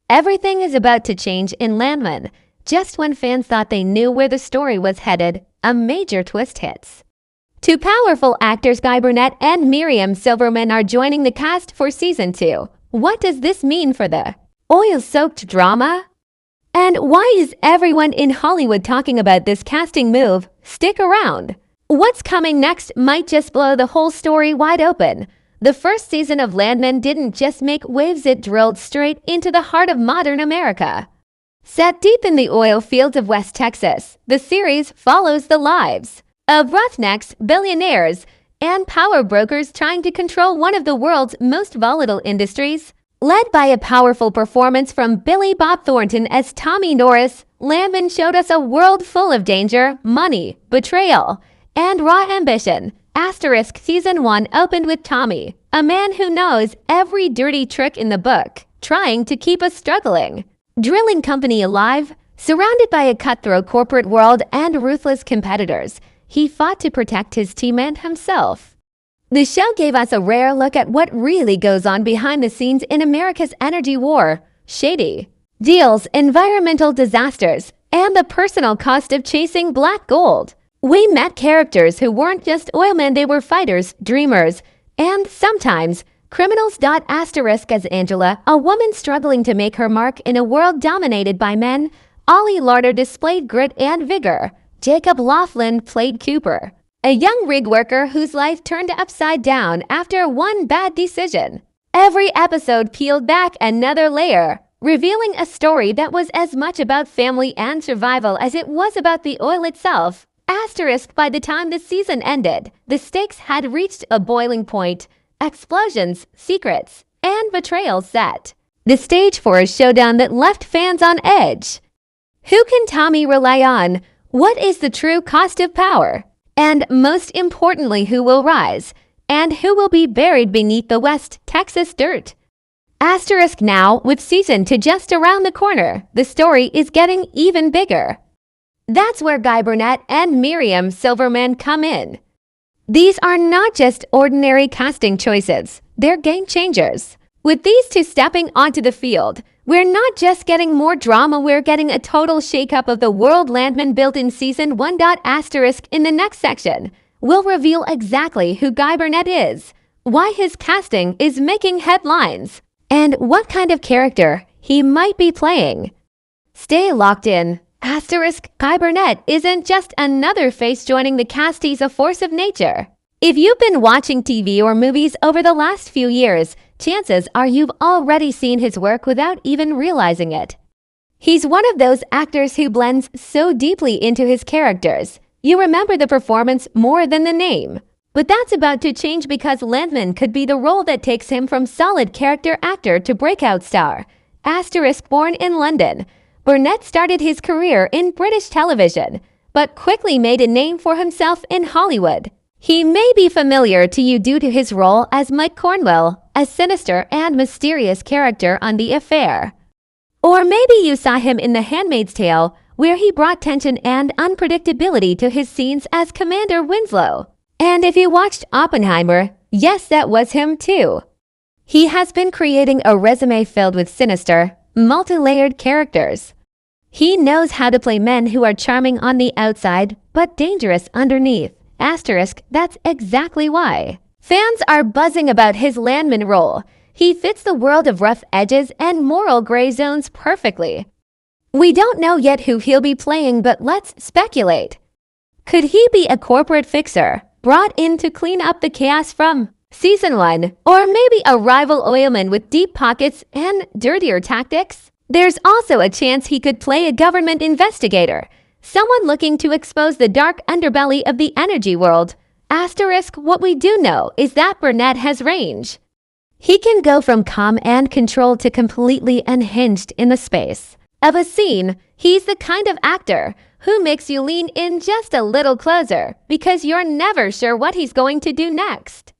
Everything is about to change in Landman. Just when fans thought they knew where the story was headed, a major twist hits. Two powerful actors, Guy Burnet and Miriam Silverman, are joining the cast for Season 2. What does this mean for the oil-soaked drama? And why is everyone in Hollywood talking about this casting move? Stick around. What's coming next might just blow the whole story wide open. The first season of Landman didn't just make waves, it drilled straight into the heart of modern America. Set deep in the oil fields of West Texas, the series follows the lives of roughnecks, billionaires, and power brokers trying to control one of the world's most volatile industries. Led by a powerful performance from Billy Bob Thornton as Tommy Norris, Landman showed us a world full of danger, money, betrayal, and raw ambition. Season 1 opened with Tommy, a man who knows every dirty trick in the book, trying to keep us struggling drilling company alive. Surrounded by a cutthroat corporate world and ruthless competitors, he fought to protect his team and himself. The show gave us a rare look at what really goes on behind the scenes in America's energy war, shady deals, environmental disasters, and the personal cost of chasing black gold. We met characters who weren't just oilmen, they were fighters, dreamers, and sometimes criminals. As Angela, a woman struggling to make her mark in a world dominated by men, Ollie Larder displayed grit and vigor. Jacob Laughlin played Cooper, a young rig worker whose life turned upside down after one bad decision. Every episode peeled back another layer, revealing a story that was as much about family and survival as it was about the oil itself. By the time the season ended, the stakes had reached a boiling point. Explosions, secrets, and betrayal set the stage for a showdown that left fans on edge. Who can Tommy rely on? What is the true cost of power? And most importantly, who will rise? And who will be buried beneath the West Texas dirt? Now, with Season 2 just around the corner, the story is getting even bigger. That's where Guy Burnet and Miriam Silverman come in. These are not just ordinary casting choices, they're game changers. With these two stepping onto the field, we're not just getting more drama, we're getting a total shakeup of the world Landman built in Season 1. In the next section, we'll reveal exactly who Guy Burnet is, why his casting is making headlines, and what kind of character he might be playing. Stay locked in. Guy Burnet isn't just another face joining the cast, he's a force of nature. If you've been watching TV or movies over the last few years, chances are you've already seen his work without even realizing it. He's one of those actors who blends so deeply into his characters, you remember the performance more than the name. But that's about to change because Landman could be the role that takes him from solid character actor to breakout star. Born in London, Burnet started his career in British television, but quickly made a name for himself in Hollywood. He may be familiar to you due to his role as Mike Cornwell, a sinister and mysterious character on The Affair. Or maybe you saw him in The Handmaid's Tale, where he brought tension and unpredictability to his scenes as Commander Winslow. And if you watched Oppenheimer, yes, that was him too. He has been creating a resume filled with sinister, multi-layered characters. He knows how to play men who are charming on the outside, but dangerous underneath. That's exactly why fans are buzzing about his Landman role. He fits the world of rough edges and moral gray zones perfectly. We don't know yet who he'll be playing, but let's speculate. Could he be a corporate fixer, brought in to clean up the chaos from Season 1, or maybe a rival oilman with deep pockets and dirtier tactics? There's also a chance he could play a government investigator, someone looking to expose the dark underbelly of the energy world. What we do know is that Burnet has range. He can go from calm and controlled to completely unhinged in the space of a scene. He's the kind of actor who makes you lean in just a little closer because you're never sure what he's going to do next.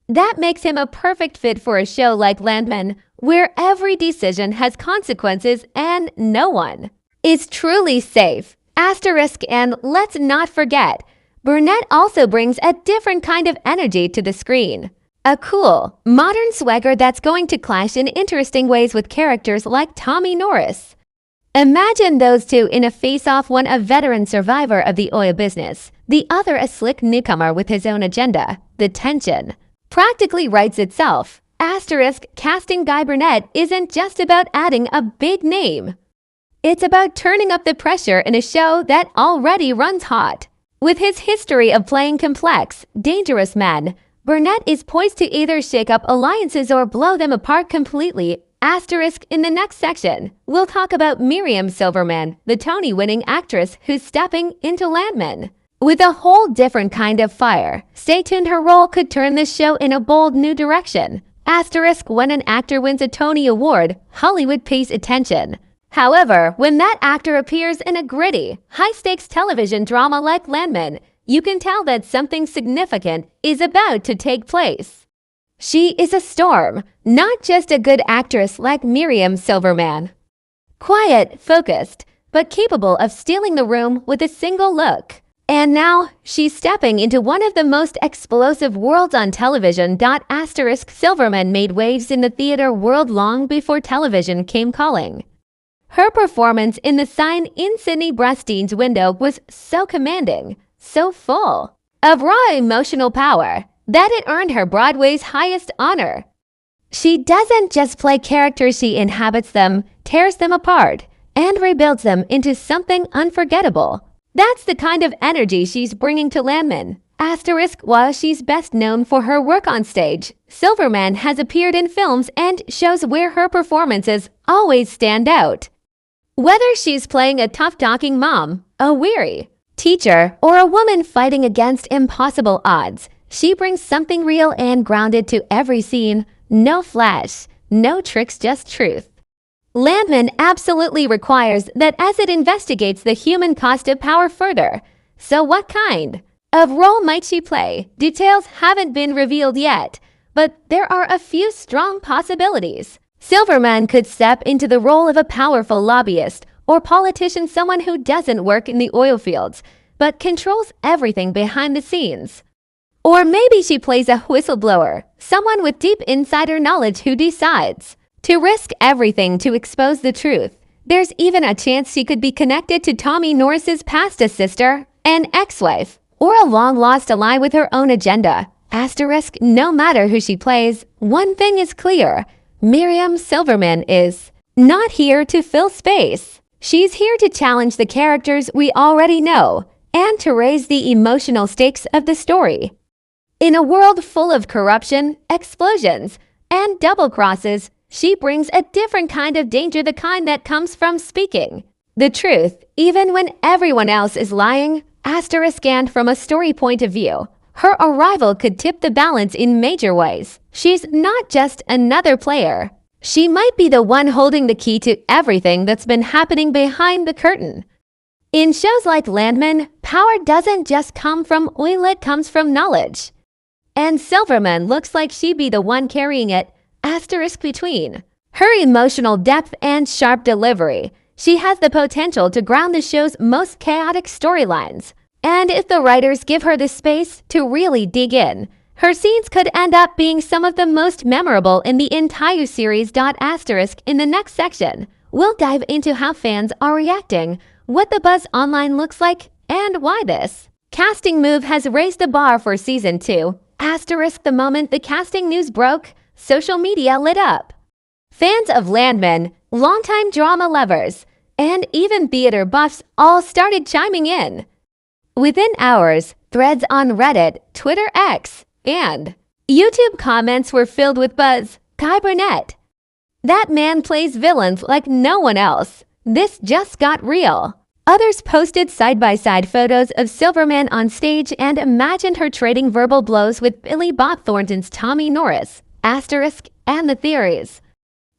That makes him a perfect fit for a show like Landman, where every decision has consequences and no one is truly safe. And let's not forget, Burnet also brings a different kind of energy to the screen. A cool, modern swagger that's going to clash in interesting ways with characters like Tommy Norris. Imagine those two in a face-off, one a veteran survivor of the oil business, the other a slick newcomer with his own agenda. The tension practically writes itself. Asterisk, casting Guy Burnet isn't just about adding a big name. It's about turning up the pressure in a show that already runs hot. With his history of playing complex, dangerous men, Burnet is poised to either shake up alliances or blow them apart completely. Asterisk, in the next section, we'll talk about Miriam Silverman, the Tony-winning actress who's stepping into Landman with a whole different kind of fire. Stay tuned, her role could turn this show in a bold new direction. Asterisk, when an actor wins a Tony Award, Hollywood pays attention. However, when that actor appears in a gritty, high-stakes television drama like Landman, you can tell that something significant is about to take place. She is a storm, not just a good actress like Miriam Silverman. Quiet, focused, but capable of stealing the room with a single look. And now, she's stepping into one of the most explosive worlds on television. Asterisk, Silverman made waves in the theater world long before television came calling. Her performance in The Sign in Sidney Brustein's window was so commanding, so full of raw emotional power, that it earned her Broadway's highest honor. She doesn't just play characters, she inhabits them, tears them apart, and rebuilds them into something unforgettable. That's the kind of energy she's bringing to Landman. Asterisk, while she's best known for her work on stage, Silverman has appeared in films and shows where her performances always stand out. Whether she's playing a tough-talking mom, a weary teacher, or a woman fighting against impossible odds, she brings something real and grounded to every scene. No flash, no tricks, just truth. Landman absolutely requires that as it investigates the human cost of power further. So what kind of role might she play? Details haven't been revealed yet, but there are a few strong possibilities. Silverman could step into the role of a powerful lobbyist or politician, someone who doesn't work in the oil fields, but controls everything behind the scenes. Or maybe she plays a whistleblower, someone with deep insider knowledge who decides to risk everything to expose the truth. There's even a chance she could be connected to Tommy Norris's past, a sister, an ex-wife, or a long-lost ally with her own agenda. Asterisk, no matter who she plays, one thing is clear. Miriam Silverman is not here to fill space. She's here to challenge the characters we already know and to raise the emotional stakes of the story. In a world full of corruption, explosions, and double crosses, she brings a different kind of danger, the kind that comes from speaking the truth, even when everyone else is lying. Asterisk, and from a story point of view, her arrival could tip the balance in major ways. She's not just another player. She might be the one holding the key to everything that's been happening behind the curtain. In shows like Landman, power doesn't just come from oil, it comes from knowledge. And Silverman looks like she'd be the one carrying it. Asterisk, between her emotional depth and sharp delivery, she has the potential to ground the show's most chaotic storylines. And if the writers give her the space to really dig in, her scenes could end up being some of the most memorable in the entire series. Asterisk, in the next section, we'll dive into how fans are reacting, what the buzz online looks like, and why this casting move has raised the bar for season 2. Asterisk, the moment the casting news broke, social media lit up. Fans of Landman, longtime drama lovers, and even theater buffs all started chiming in. Within hours, threads on Reddit, Twitter X, and YouTube comments were filled with buzz. Guy Burnet. That man plays villains like no one else. This just got real. Others posted side-by-side photos of Silverman on stage and imagined her trading verbal blows with Billy Bob Thornton's Tommy Norris. Asterisk, and the theories.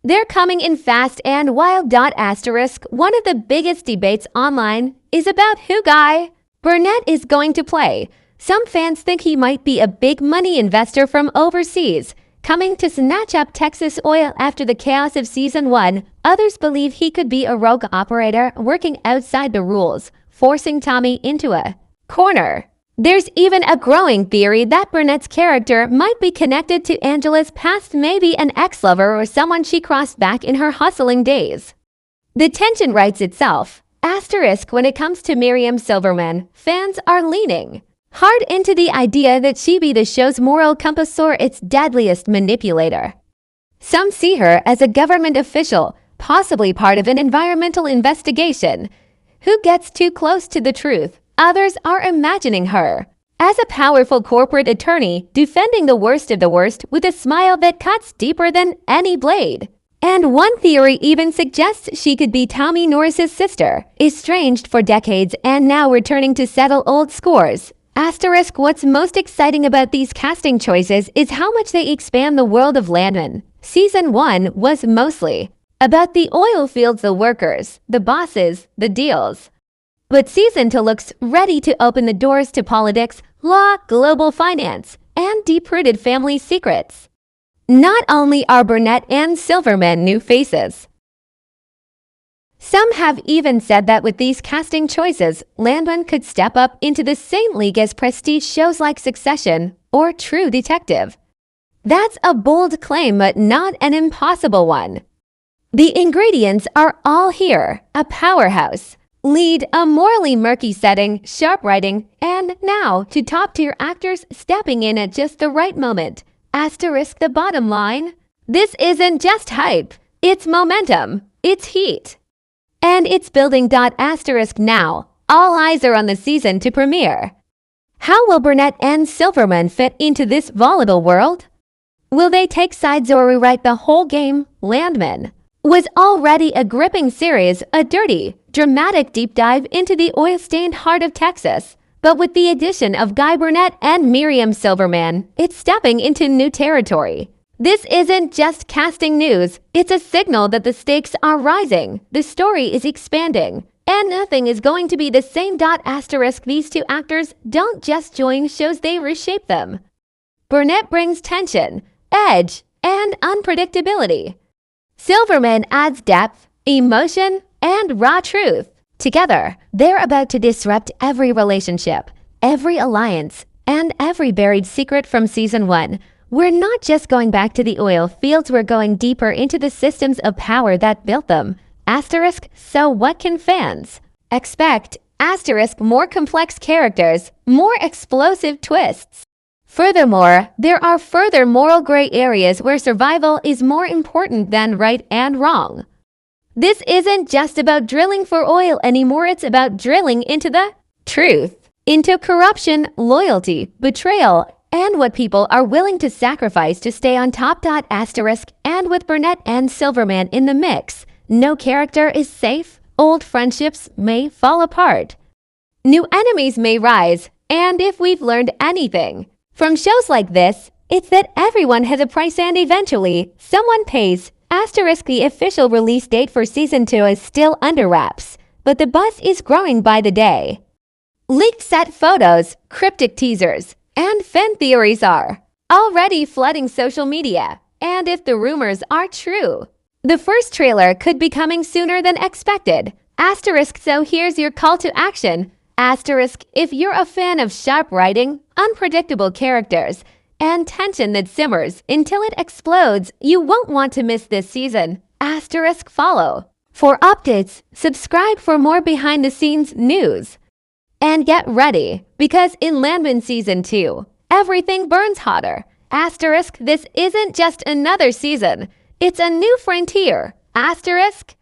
They're coming in fast and wild. Asterisk, one of the biggest debates online is about who Guy Burnet is going to play. Some fans think he might be a big money investor from overseas, coming to snatch up Texas oil after the chaos of season 1. Others believe he could be a rogue operator working outside the rules, forcing Tommy into a corner. There's even a growing theory that Burnet's character might be connected to Angela's past, maybe an ex-lover or someone she crossed back in her hustling days. The tension writes itself. Asterisk when it comes to Miriam Silverman, fans are leaning hard into the idea that she be the show's moral compass or its deadliest manipulator. Some see her as a government official, possibly part of an environmental investigation. Who gets too close to the truth? Others are imagining her as a powerful corporate attorney defending the worst of the worst with a smile that cuts deeper than any blade. And one theory even suggests she could be Tommy Norris's sister, estranged for decades and now returning to settle old scores. Asterisk what's most exciting about these casting choices is how much they expand the world of Landman. Season 1 was mostly about the oil fields, the workers, the bosses, the deals. But Season 2 looks ready to open the doors to politics, law, global finance, and deep-rooted family secrets. Not only are Burnet and Silverman new faces. Some have even said that with these casting choices, Landman could step up into the same league as prestige shows like Succession or True Detective. That's a bold claim, but not an impossible one. The ingredients are all here: a powerhouse, lead, a morally murky setting, sharp writing, and now to top-tier actors stepping in at just the right moment. Asterisk the bottom line. This isn't just hype. It's momentum. It's heat. And it's building. Asterisk now. All eyes are on the season to premiere. How will Burnet and Silverman fit into this volatile world? Will they take sides or rewrite the whole game? Landman was already a gripping series, a dirty, dramatic deep dive into the oil-stained heart of Texas. But with the addition of Guy Burnet and Miriam Silverman, it's stepping into new territory. This isn't just casting news, it's a signal that the stakes are rising, the story is expanding, and nothing is going to be the same. Asterisk these two actors don't just join shows, they reshape them. Burnet brings tension, edge, and unpredictability. Silverman adds depth, emotion, and raw truth. Together, they're about to disrupt every relationship, every alliance, and every buried secret from Season 1. We're not just going back to the oil fields, we're going deeper into the systems of power that built them. Asterisk, so what can fans expect? Asterisk, more complex characters, more explosive twists. Furthermore, there are further moral gray areas where survival is more important than right and wrong. This isn't just about drilling for oil anymore, it's about drilling into the truth, into corruption, loyalty, betrayal, and what people are willing to sacrifice to stay on top. Asterisk, and with Burnet and Silverman in the mix, no character is safe, old friendships may fall apart. New enemies may rise, and if we've learned anything from shows like this, it's that everyone has a price and eventually someone pays. Asterisk the official release date for Season 2 is still under wraps, but the buzz is growing by the day. Leaked set photos, cryptic teasers, and fan theories are already flooding social media. And if the rumors are true, the first trailer could be coming sooner than expected. Asterisk so here's your call to action. Asterisk if you're a fan of sharp writing, unpredictable characters, and tension that simmers until it explodes, you won't want to miss this season. Asterisk follow for updates, subscribe for more behind-the-scenes news. And get ready, because in Landman Season 2, everything burns hotter. Asterisk this isn't just another season, it's a new frontier. Asterisk